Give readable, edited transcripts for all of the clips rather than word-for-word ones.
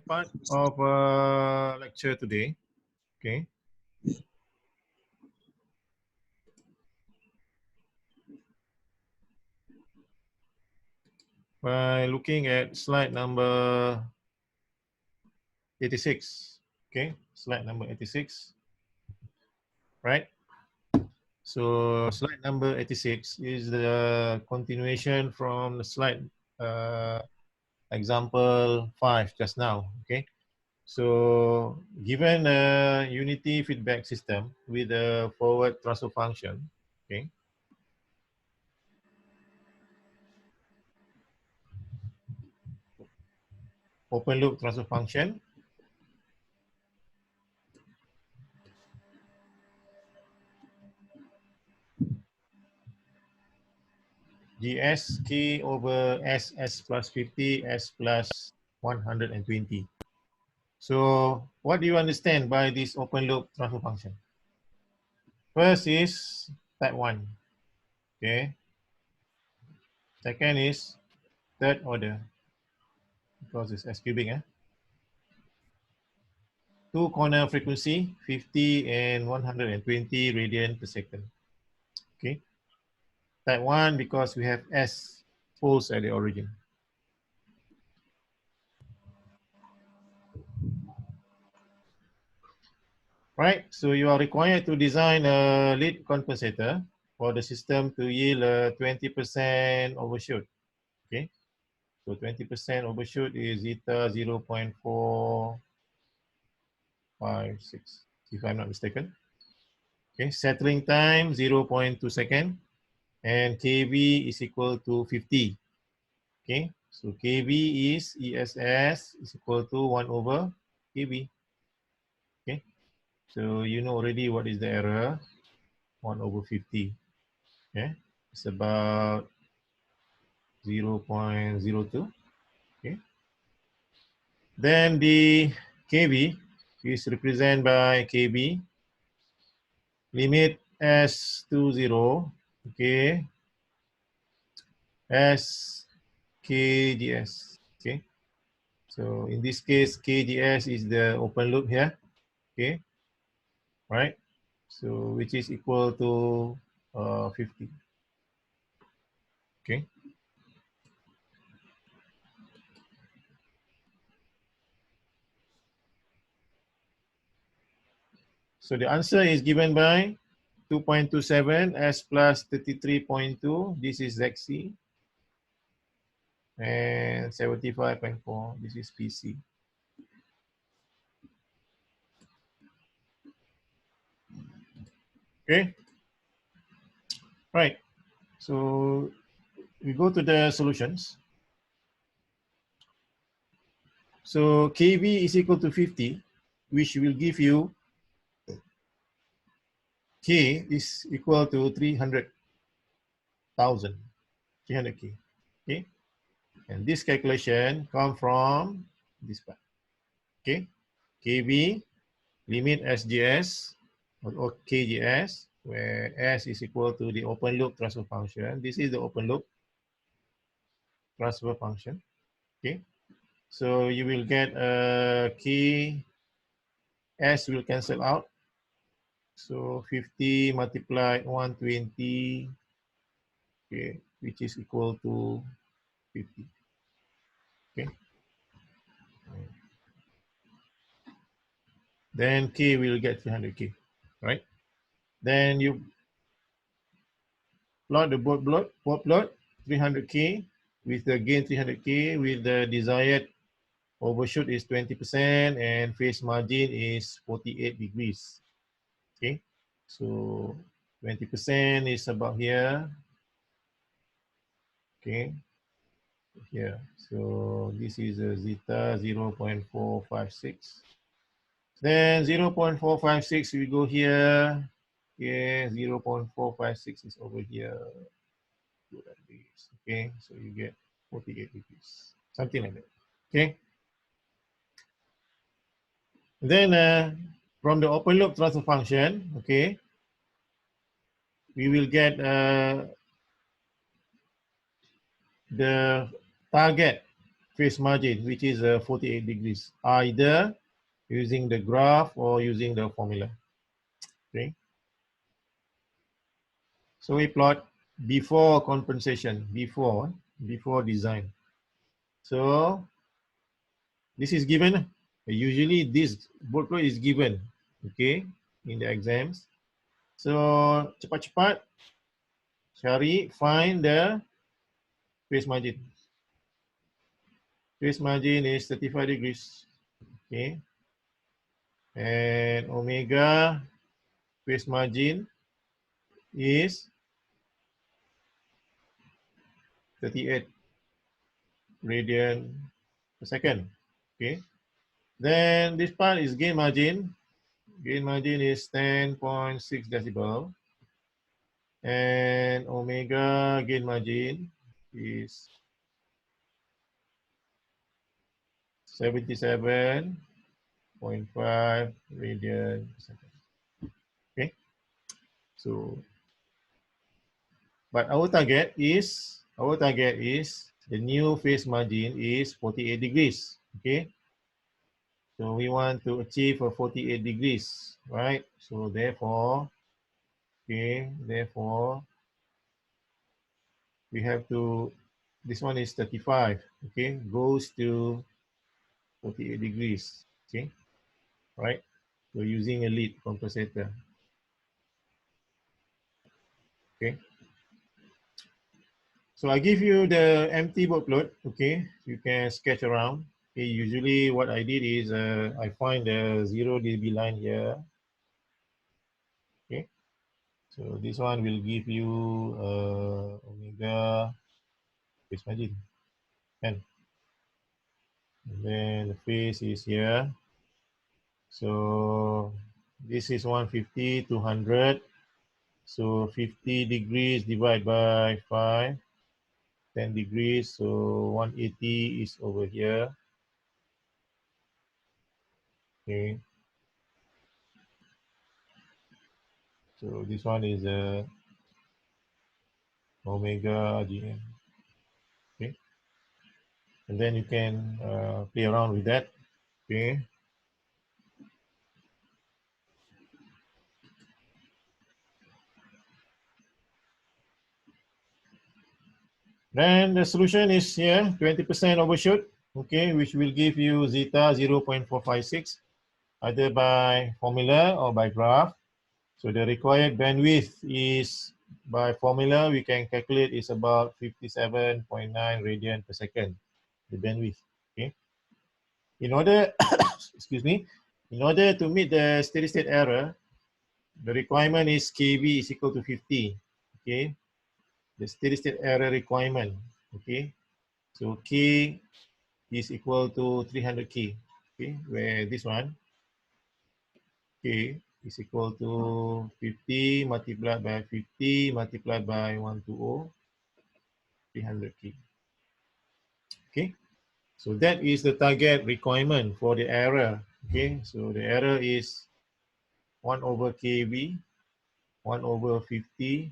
part of lecture today. Okay. By looking at slide number 86. Okay, slide number 86. Right. So slide number 86 is the continuation from the slide example 5 just now. Okay. So given a unity feedback system with a forward transfer function, okay, open loop transfer function, GS K over SS plus 50, S plus 120. So what do you understand by this open loop transfer function? First is type 1. Okay. Second is third order, because it's S cubic. Two corner frequency, 50 and 120 radian per second. Okay. Type 1 because we have S poles at the origin. Right, so you are required to design a lead compensator for the system to yield a 20% overshoot. Okay, so 20% overshoot is zeta 0.456, if I'm not mistaken. Okay, settling time 0.2 second, and kV is equal to 50. Okay, so kV is ESS is equal to 1 over kV. Okay, so you know already what is the error, 1 over 50. Okay, it's about 0.02. Okay, then the kV is represented by kV limit S to 0. Okay, S KGS. Okay, so in this case KGS is the open loop here. Okay, right, so which is equal to 50. Okay, so the answer is given by 2.27 S plus 33.2. This is ZC. And 75.4. This is PC. Okay. Right. So we go to the solutions. So KV is equal to 50, which will give you K is equal to 300,000, 300K. Okay. And this calculation come from this part. Okay. KV limit SGS or KGS, where S is equal to the open loop transfer function. This is the open loop transfer function. Okay. So you will get a K, S will cancel out. So 50 multiplied 120, okay, which is equal to 50. Okay. Then K will get 300K, right? Then you plot the both plot 300K with the gain 300K with the desired overshoot is 20% and phase margin is 48 degrees. Okay, so 20% is about here. Okay, here. So this is a zeta 0.456. Then 0.456 we go here. Okay, 0.456 is over here. Do like this. Okay, so you get 48 degrees, something like that. Okay. Then from the open loop transfer function, okay, we will get the target phase margin, which is 48 degrees, either using the graph or using the formula. Okay. So we plot before compensation, before design. So this is given. Usually this workload is given, okay, in the exams. So cepat-cepat cari, find the phase margin. Phase margin is 35 degrees, okay, and omega phase margin is 38 radian per second, okay. Then this part is gain margin. Gain margin is 10.6 decibel. And omega gain margin is 77.5 radian per second. Okay. So, but our target is the new phase margin is 48 degrees. Okay. So we want to achieve a 48 degrees, right? So therefore, okay, therefore we have to, this one is 35, okay, goes to 48 degrees, okay, right? So using a lead compensator, okay. So I give you the empty workload, okay, you can sketch around. Okay, usually what I did is I find the 0 dB line here, okay. So this one will give you omega phase margin, and then the phase is here. So this is 150, 200. So 50 degrees divided by 5, 10 degrees. So 180 is over here. Okay. So this one is omega GM. Okay. And then you can play around with that. Okay. Then the solution is here, 20% overshoot, okay, which will give you zeta 0.456, either by formula or by graph. So the required bandwidth is, by formula, we can calculate is about 57.9 radian per second, the bandwidth, okay. In order, excuse me, in order to meet the steady state error, the requirement is KV is equal to 50, okay. The steady state error requirement, okay. So K is equal to 300K, okay, where this one, K is equal to 50 multiplied by 50 multiplied by 120, 300K. Okay, so that is the target requirement for the error. Okay, so the error is 1 over KV, 1 over 50.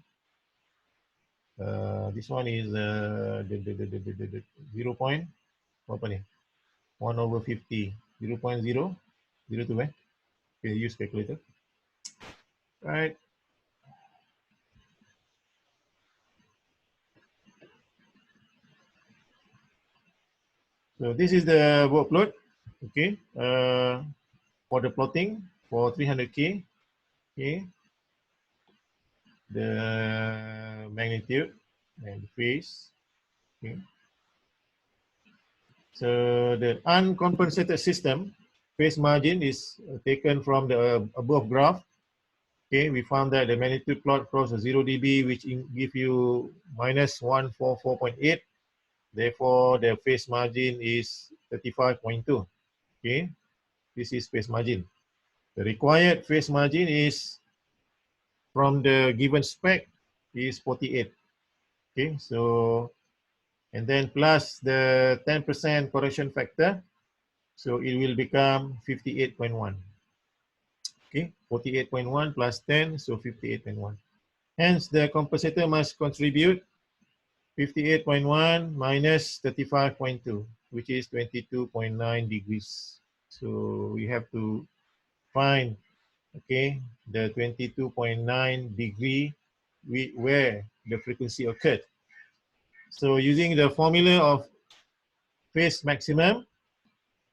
This one is the 0 point, apa ni? 1 over 50, 0.002, eh? Okay, use calculator. Right. So this is the workload, okay, for the plotting for 300K, okay, the magnitude and the phase, okay. So the uncompensated system, phase margin is taken from the above graph, okay. We found that the magnitude plot crosses 0 dB, which give you minus 144.8. Therefore, the phase margin is 35.2, okay. This is phase margin. The required phase margin is from the given spec is 48. Okay, so and then plus the 10% correction factor, so it will become 58.1. Okay, 48.1 plus 10, so 58.1. Hence, the compensator must contribute 58.1 minus 35.2. which is 22.9 degrees. So we have to find, okay, the 22.9 degree where the frequency occurred. So using the formula of phase maximum,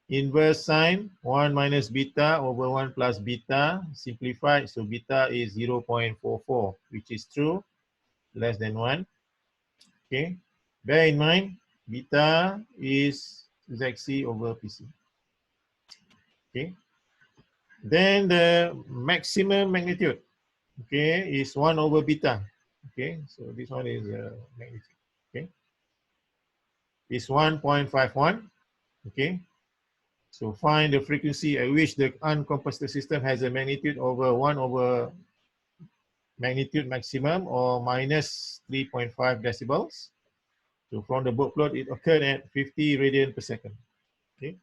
inverse sine 1 minus beta over 1 plus beta, simplified, so beta is 0.44, which is true, less than 1. Okay, bear in mind, beta is ZC over PC. Okay, then the maximum magnitude, okay, is 1 over beta. Okay, so this one is magnitude. Okay, is 1.51. Okay, so find the frequency at which the uncompensated system has a magnitude over 1 over magnitude maximum, or minus 3.5 decibels. So from the book plot, it occurred at 50 radian per second. Okay,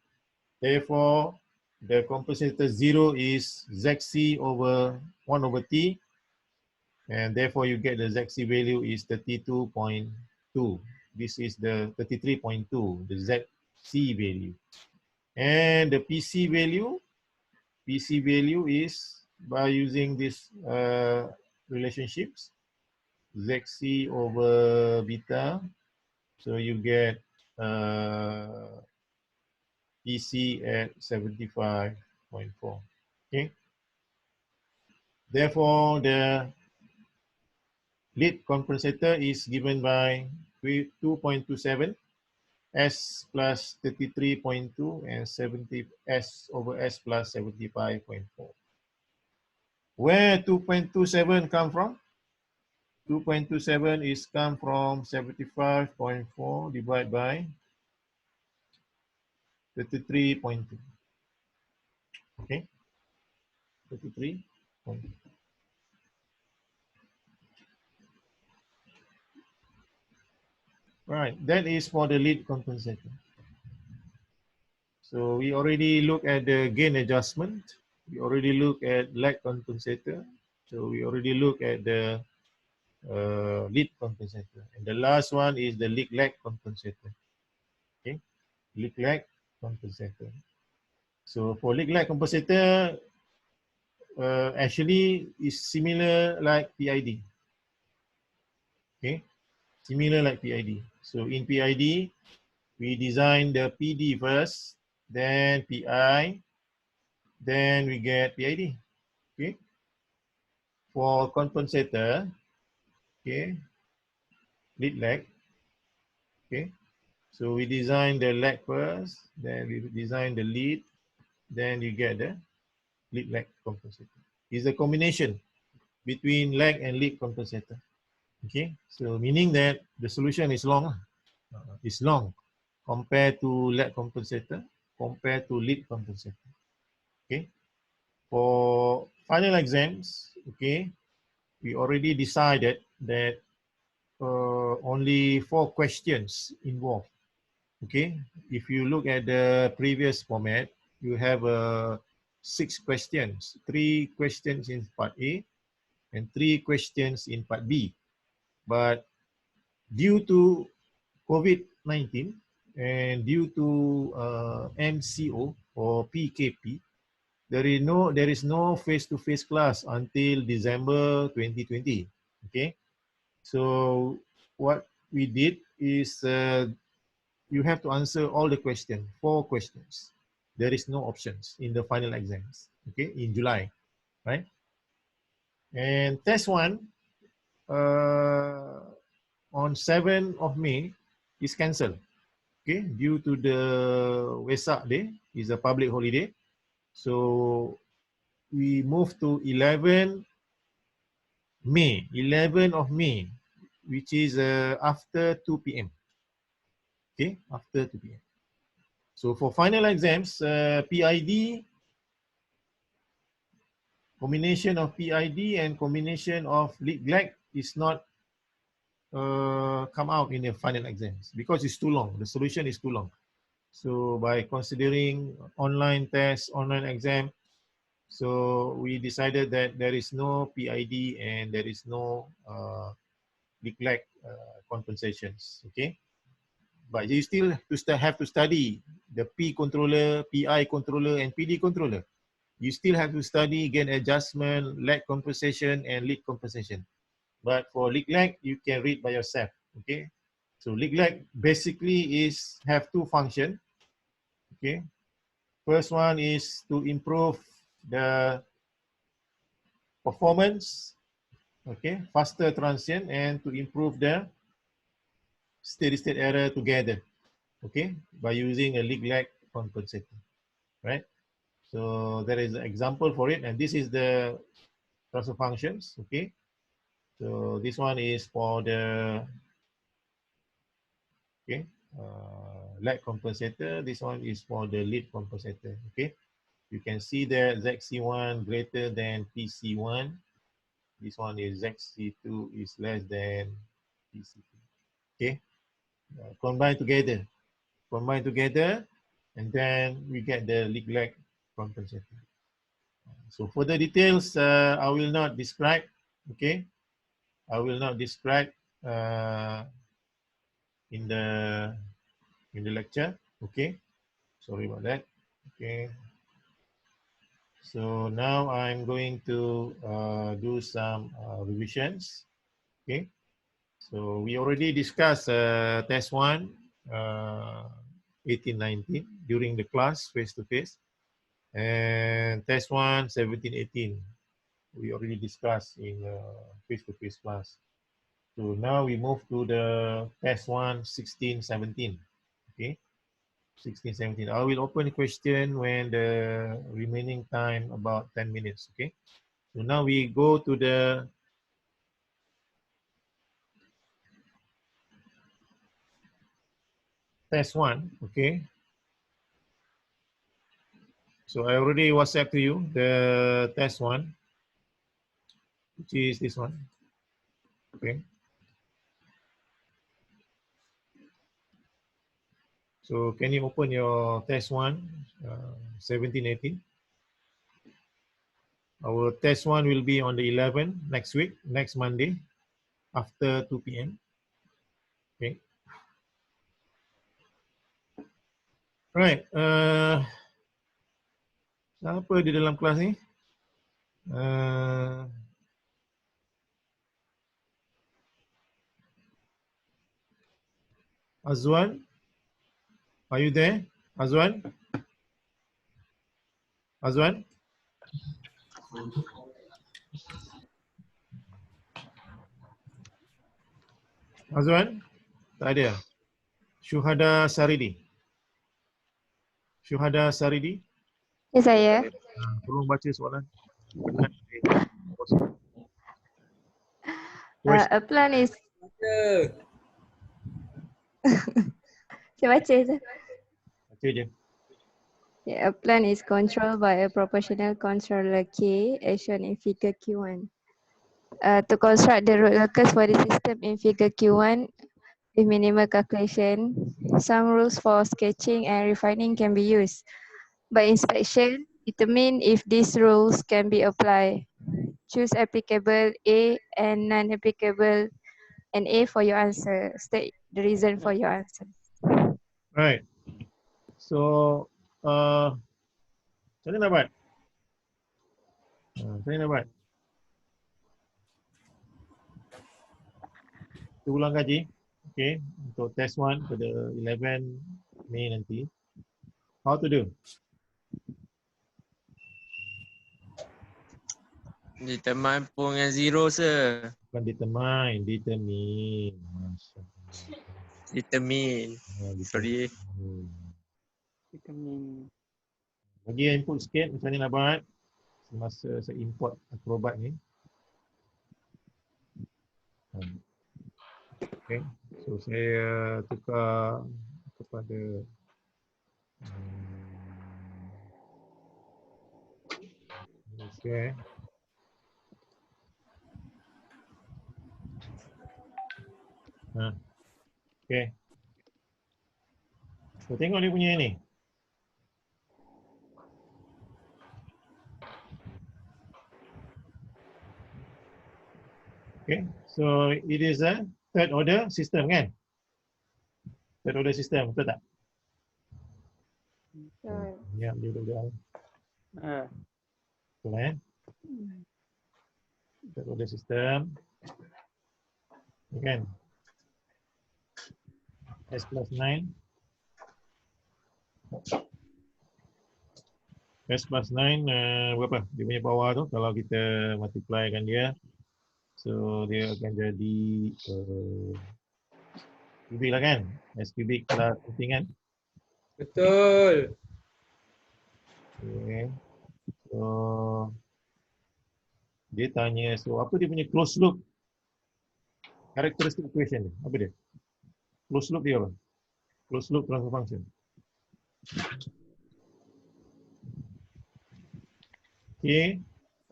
therefore the compensator 0 is ZC over 1 over T, and therefore you get the ZC value is 32.2. This is the 33.2, the ZC value. And the PC value is by using these relationships, ZC over beta. So you get PC at 75.4. Okay. Therefore, the lead compensator is given by 2.27 S plus 33.2 and 70 S over S plus 75.4. Where 2.27 come from? 2.27 is come from 75.4 divided by 33.2. Okay, 33.2. Right, that is for the lead compensator. So we already look at the gain adjustment. We already look at lag compensator. So we already look at the lead compensator. And the last one is the lead lag compensator. Okay, lead lag compensator. So for lead lag compensator, actually is similar like PID. Okay, similar like PID. So in PID, we design the PD first, then PI, then we get PID. Okay. For compensator, okay, lead lag. Okay. So we design the lag first, then we design the lead, then you get the lead lag compensator. It's a combination between lag and lead compensator. Okay. So meaning that the solution is long. It's long compared to lag compensator, compared to lead compensator. Okay. For final exams, okay, we already decided that only 4 questions involved. Okay, if you look at the previous format, you have 6 questions, 3 questions in part A and 3 questions in part B. But due to COVID-19 and due to MCO or PKP, there is no face-to-face class until December 2020. Okay, so what we did is you have to answer all the questions, 4 questions. There is no options in the final exams. Okay, in July, right? And test 1 on 7th of May is cancelled. Okay, due to the Wesak Day, is a public holiday. So we move to 11 May, 11th of May, which is after 2 p.m. Okay, after 2 p.m. So for final exams, PID, combination of PID and combination of lead lag is not come out in the final exams because it's too long. The solution is too long. So by considering online test, online exam, so we decided that there is no PID and there is no lead lag compensations. Okay. but you still have to study the P controller, PI controller, and PD controller. You still have to study gain adjustment, lag compensation, and lead compensation. But for leak lag, you can read by yourself. Okay, so leak lag basically have two functions. Okay, first one is to improve the performance, okay, faster transient, and to improve the steady state error together, okay, by using a leak lag compensator, right? So there is an example for it, and this is the transfer functions, okay. So this one is for the, okay, lag compensator. This one is for the lead compensator, okay. You can see that ZC1 greater than PC1. This one is ZC2 is less than PC2, okay. Combine together, and then we get the leak lag compensator. So further details, I will not describe, okay. I will not describe uh, in the lecture, okay. Sorry about that, okay. So now I'm going to do some revisions, okay. So we already discussed test 1, 18-19 during the class face-to-face, and test 1, 17-18. We already discussed in face-to-face class. So now we move to the test 1, 16-17. Okay, 16-17. I will open the question when the remaining time about 10 minutes. Okay, so now we go to the test 1. Okay, so I already WhatsApp to you the test 1, which is this one. Okay, so can you open your test 1, 17-18? Our test 1 will be on the 11th next week, next Monday, after 2 p.m. Okay. Right. Siapa di dalam kelas ni? Azwan, are you there? Azwan? Azwan? Azwan? Tak ada. Syuhada Saridi. Syuhada Saridi. Ya, saya. Tolong baca soalan. A plan is... Saya baca je. Baca je. Yeah, a plan is controlled by a proportional controller K as shown in figure Q1. To construct the root locus for the system in figure Q1 with minimal calculation, some rules for sketching and refining can be used. By inspection, determine if these rules can be applied. Choose applicable A and non-applicable and A for your answer. State the reason for your answer. Right. So, macam mana nak buat? Macam mana nak buat? Kita ulang kaji. Okay. Untuk test 1 pada 11 Mei nanti. How to do? Determine pun dengan zero sir. Bukan determine. Determine. Determine. Sorry. Bagi input sikit macam mana nak buat semasa saya import Acrobat ni. Okay. So saya tukar kepada share. Okay. So tengok dia punya ni. Okay, so it is a third order system kan? Third order system, betul tak? Betul. Ya, dia udah. Ah. Betul eh? Third order system. Ni kan? S plus 9. S plus 9 berapa? Dia punya power tu kalau kita multiplykan dia. So dia akan jadi kubik lah kan? S kubik plus something kan? Betul. Okay. So dia tanya, so apa dia punya closed loop characteristic equation ni? Apa dia? Closed loop dia apa? Closed loop transfer function. K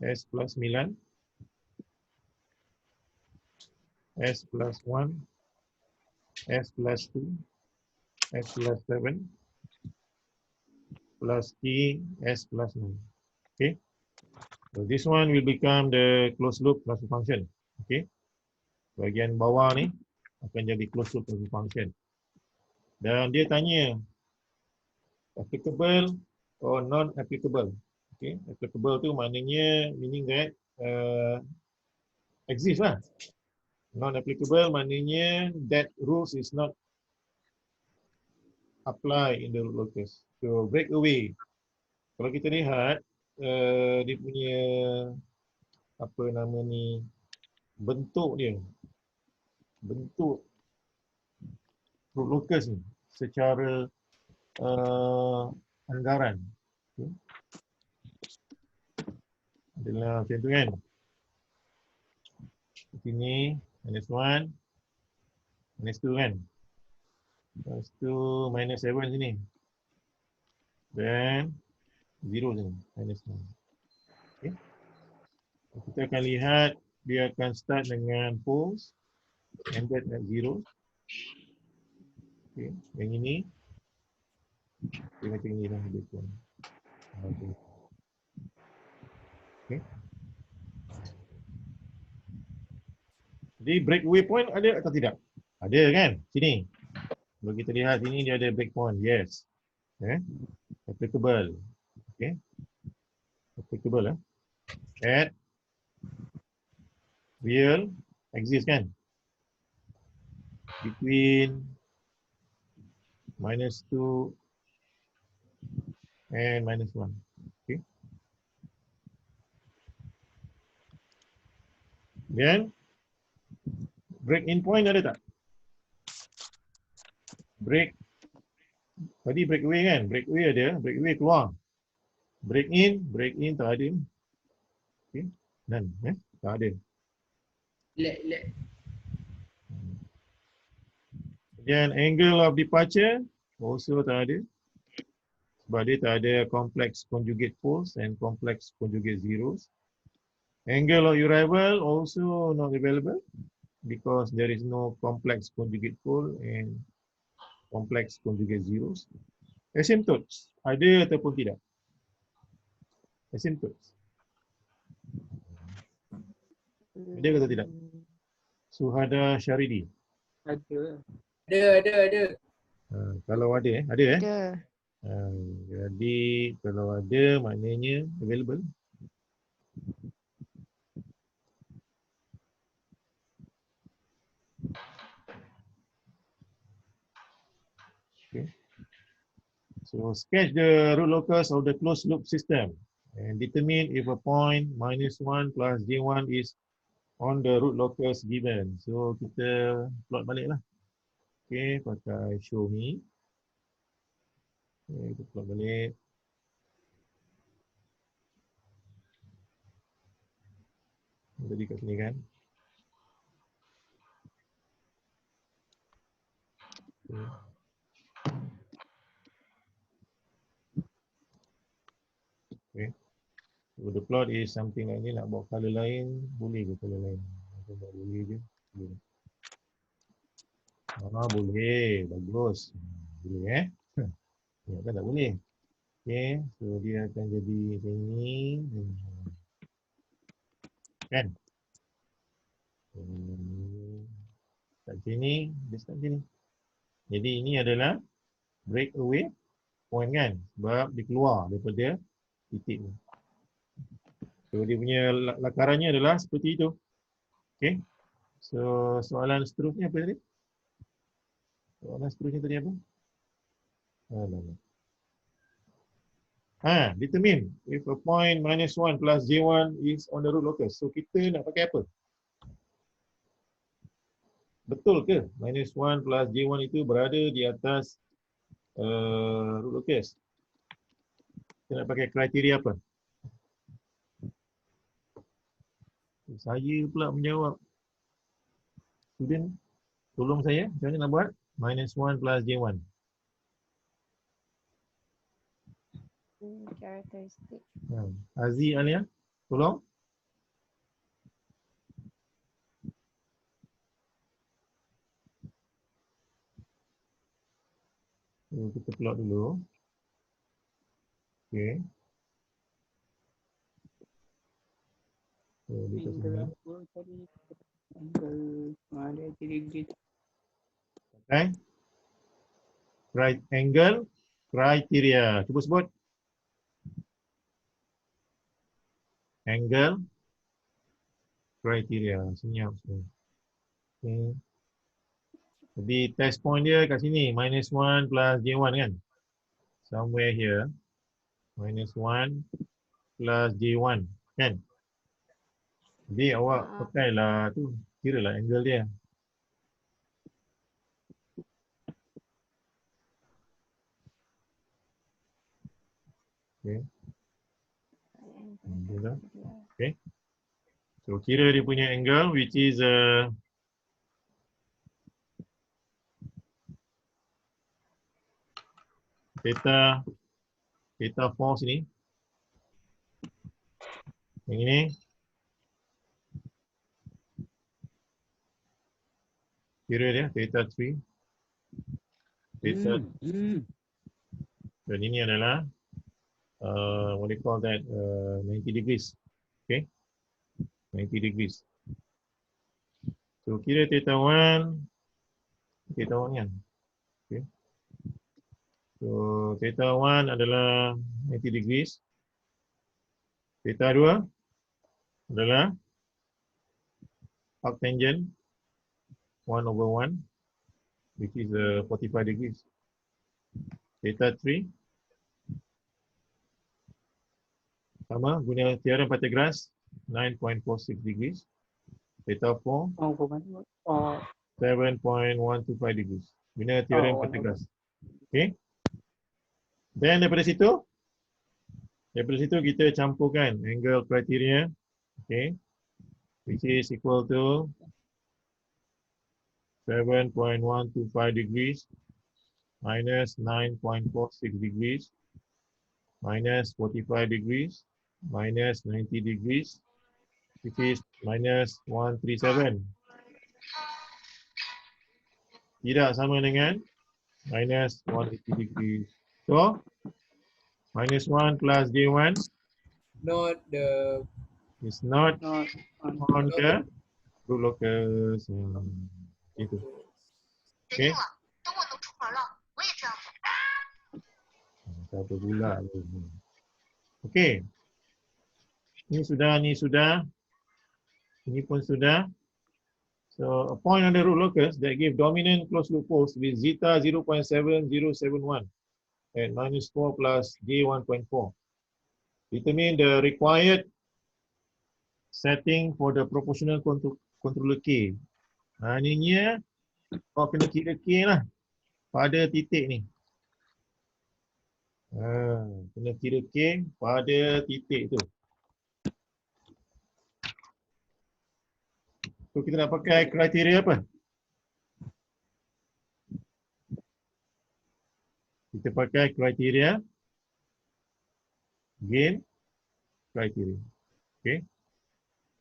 S plus 9 S plus 1 S plus 2 S plus 7 plus K S plus 9. Okay. So this one will become the closed loop transfer function. Okay. Bahagian bawah ni akan jadi closed loop transfer function. Dan dia tanya applicable or non applicable. Okay. Applicable tu maknanya meaning that exist lah. Non applicable maknanya that rules is not apply in the root locus. So break away. Kalau kita lihat dia punya apa nama ni bentuk dia. Bentuk root locus ni secara anggaran. Okay. Adalah macam tu kan. Sini -1 -2 kan. Lepas tu -7 sini. Dan 0 sini, -9. Okay. Kita akan lihat dia akan start dengan poles ended at 0. Okay. Yang ini dia macam ini lah dia pun. Okay. Okay. Jadi breakaway point ada atau tidak? Ada kan? Sini. Kalau kita lihat sini dia ada break point. Yes. Applicable. Okay. Applicable at real exist kan? Between -2 and -1. Okay. Then break in point ada tak? Break tadi breakaway kan? Breakaway ada, breakaway keluar. Break in tak ada. Okay. None, tak ada. Let. Then angle of departure also tak ada. Sebab dia tak ada complex conjugate poles and complex conjugate zeros. Angle of arrival also not available because there is no complex conjugate pole and complex conjugate zeros. Asymptotes ada ataupun tidak? Asymptotes ada atau tidak? Suhada Syaridi. Ada. Ada. Kalau ada ada Ada. Jadi kalau ada maknanya available. Okay. So sketch the root locus of the closed loop system and determine if a point -1 plus J1 is on the root locus given. So kita plot balik lah. Okay, pakai show me. Okay, kita plot balik. Tadi kat sini kan. Okay. Okay. So the plot is something like ni. Nak bawa color lain, boleh ke color lain? Aku tak boleh je. Boleh. Boleh. Bagus. Boleh Ya kan tak boleh. Okay. So dia akan jadi macam ni. Kan? Kat sini, dia start sini. Jadi ini adalah breakaway point kan. Sebab dia keluar daripada titik ni. So dia punya lakarannya adalah seperti itu. Okay. So soalan seterusnya apa tadi? Soalan seterusnya tadi apa? Determine if a point -1 plus J1 is on the root locus. So kita nak pakai apa? Betul ke -1 plus J1 itu berada di atas root locus? Kita nak pakai kriteria apa? Saya pula menjawab. Student, tolong saya. Macam mana nak buat? -1 plus J1. Characteristic. Aziz, Alia, tolong. So, kita plot dulu. Okay. So, dekat Angle sini. apa tadi? Angle ada degree. Okay. Right angle criteria. Cuba sebut. Angle criteria. Senyap semua. Okay. Jadi test point dia kat sini. -1 plus J1 kan. Somewhere here. -1 plus J1 kan. Jadi awak pakailah tu. Kiralah angle dia. Okay. Okay. So kira dia punya angle which is theta 4 sini. Yang ini kira dia theta 3. Theta dan ini adalah what do you call that 90 degrees. Okay. 90 degrees. So kira theta 1 kan. Okay. So theta 1 adalah 90 degrees. Theta 2 adalah arctangent 1/1 which is 45 degrees. Theta 3 sama guna teorem Pythagoras 9.46 degrees. Theta 4 7.125 degrees. Guna teorem Pythagoras. Okay. Then daripada situ kita campurkan angle criteria, okay, which is equal to 7.125 degrees minus 9.46 degrees minus 45 degrees minus 90 degrees, which is minus 137. Tidak sama dengan minus 180 degrees. So, -1 plus J1 Not the is not on the root locus. Itu. Okay. Apa pula? Okay. Ini sudah. Ini pun sudah. So, a point on the root locus that give dominant closed loop force with zeta 0.7071 at -4 plus J1.4. Determine the required setting for the proportional controller K. Ininya kau kena kira K lah pada titik ni. Kena kira K pada titik tu. So kita nak pakai kriteria apa? Kita pakai kriteria gain criteria. Okay.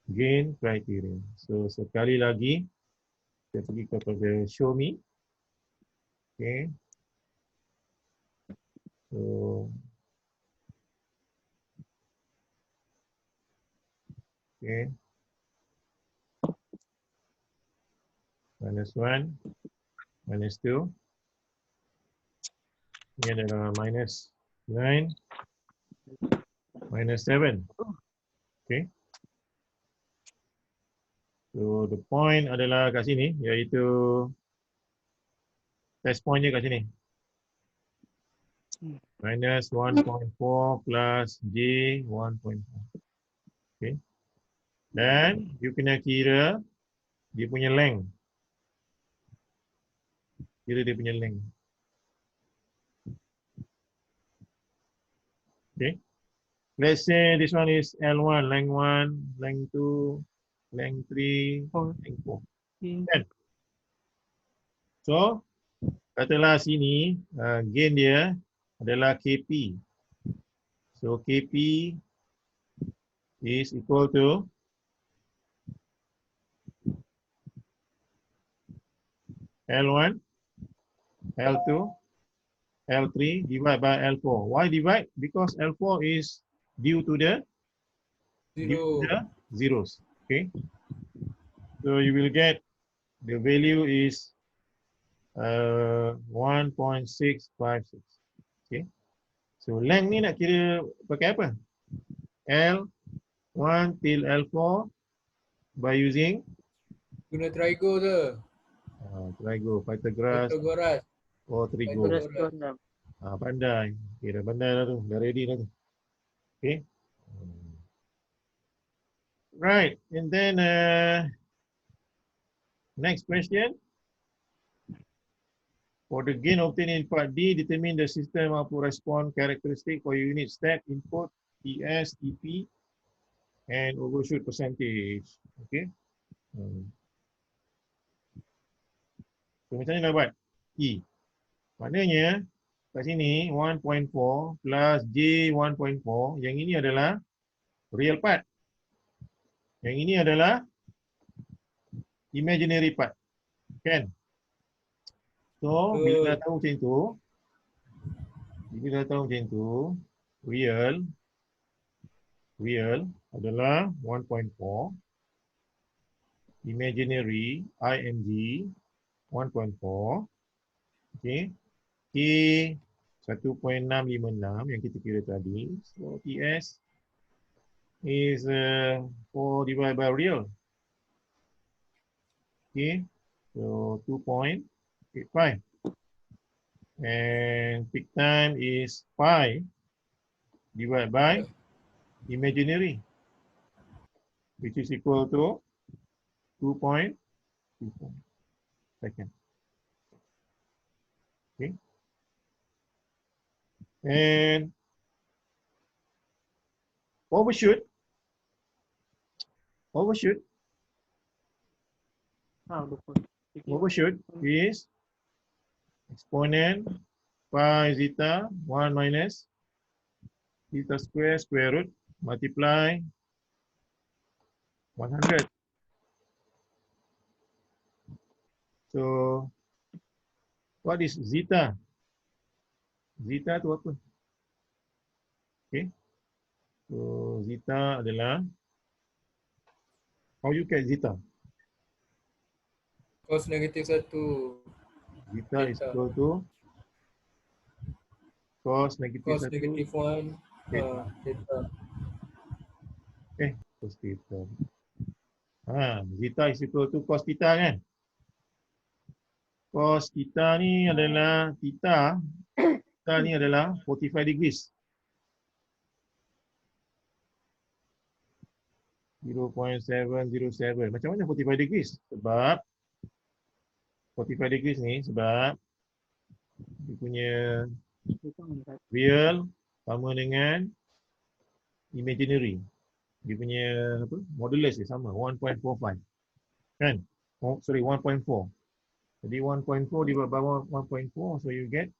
Gain criteria. So sekali lagi kita pergi kepada show me. Okay. So okay. -1, -2. Ini adalah minus 9, minus 7. Okay. So the point adalah kat sini, iaitu test point dia kat sini. Minus 1.4 plus J 1.4. Okay. Dan you kena kira dia punya length. Kira dia punya length. Okay. Let's say this one is L1, length 1, length 2, length 3, length 4. Kan? So, katalah sini gain dia adalah KP. So, KP is equal to L1, L2, L3 divided by L4. Why divide? Because L4 is due to the zeros. Okay. So you will get the value is 1.656. Okay. So length ni nak kira pakai apa? L1 till L4 by using Guna trigo je. trigo, Pythagoras or trigo. Pandai. Kira pandai dah tu. Dah ready dah tu. Okay. Right. And then next question. For the gain obtained in part D, determine the system output response characteristic for unit step input, TS, TP, and overshoot percentage. Okay. So macam ni nak buat? E. Maknanya kat sini 1.4 plus J 1.4. Yang ini adalah real part. Yang ini adalah imaginary part. Kan? So, bila dah tahu macam tu, real adalah 1.4, imaginary, IMG, 1.4, okay, K 1.656 yang kita kira tadi, so TS is 4 divided by real, okay, so 2.85. And peak time is pi divided by imaginary, which is equal to 2.24 seconds. Okay. And overshoot is exponent pi zeta 1 minus zeta square root multiply 100. So what is zeta? Zeta tu apa? Okay. So zeta adalah, how you get zeta? Cos negatif 1. Zeta is equal to cos negatif 1 theta. theta. Cos theta. Zeta is equal to cos theta kan? Cos theta ni adalah theta ni adalah 45 degrees. 0.707. Macam mana 45 degrees? Sebab 45 degrees ni sebab dia punya real sama dengan imaginary. Dia punya apa? Modulus dia sama 1.45. Kan? Oh, sorry 1.4. Jadi 1.4 divided by 1.4, so you get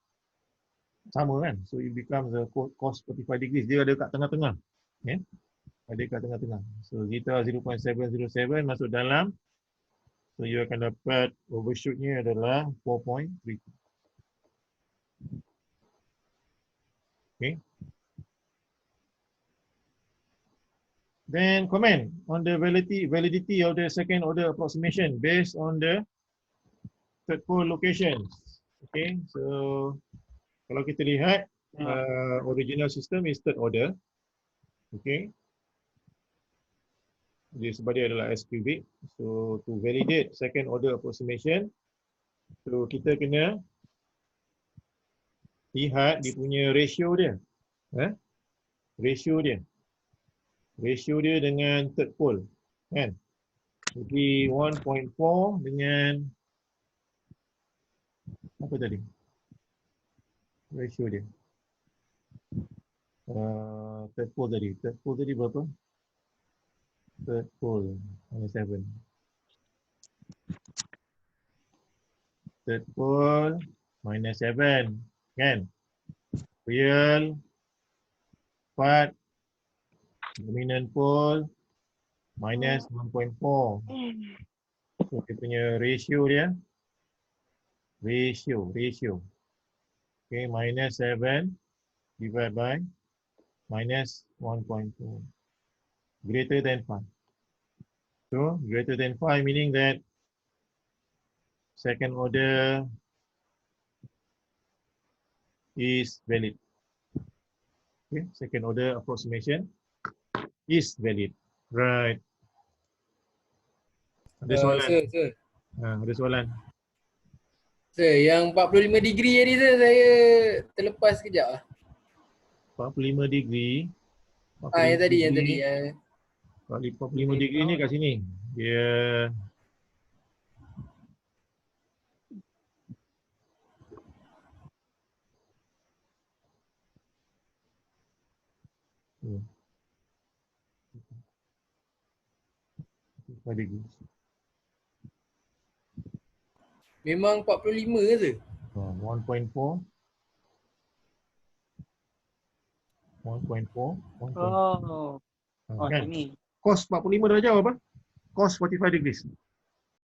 sama kan? So it becomes a cos 45 degrees. Dia ada kat tengah-tengah. Okay? Ada kat tengah-tengah. So zeta 0.707 masuk dalam. So you akan dapat overshootnya adalah 4.32. Okay. Then comment on the validity of the second order approximation based on the third pole locations. Okay, so Kalau kita lihat, original system is third order. Okay. Jadi sebab dia adalah S cubic. So to validate second order approximation, so kita kena lihat dia punya ratio dia. Ratio dia dengan third pole, kan? Jadi 1.4 dengan apa tadi? Ratio dia. Third pole tadi berapa? Third pole minus 7. Third pole minus 7, kan? Real part dominant pole minus 1.4. So dia punya ratio dia. Ratio. Okay, minus 7 divided by minus 1.2. Greater than 5. So greater than 5 meaning that second order is valid. Okay, second order approximation is valid. Right. Ada soalan? Sir. Ada soalan? Sir, yang 45 degree tadi sir, saya terlepas sekejap lah. 45 degree. Yang tadi. 45 degree ni kat sini. Dia degree. Memang 45 ke sir? 1.4. 1.4. Oh, Kan? sini. Cos 45 dah jauh apa? Cos 45 degrees.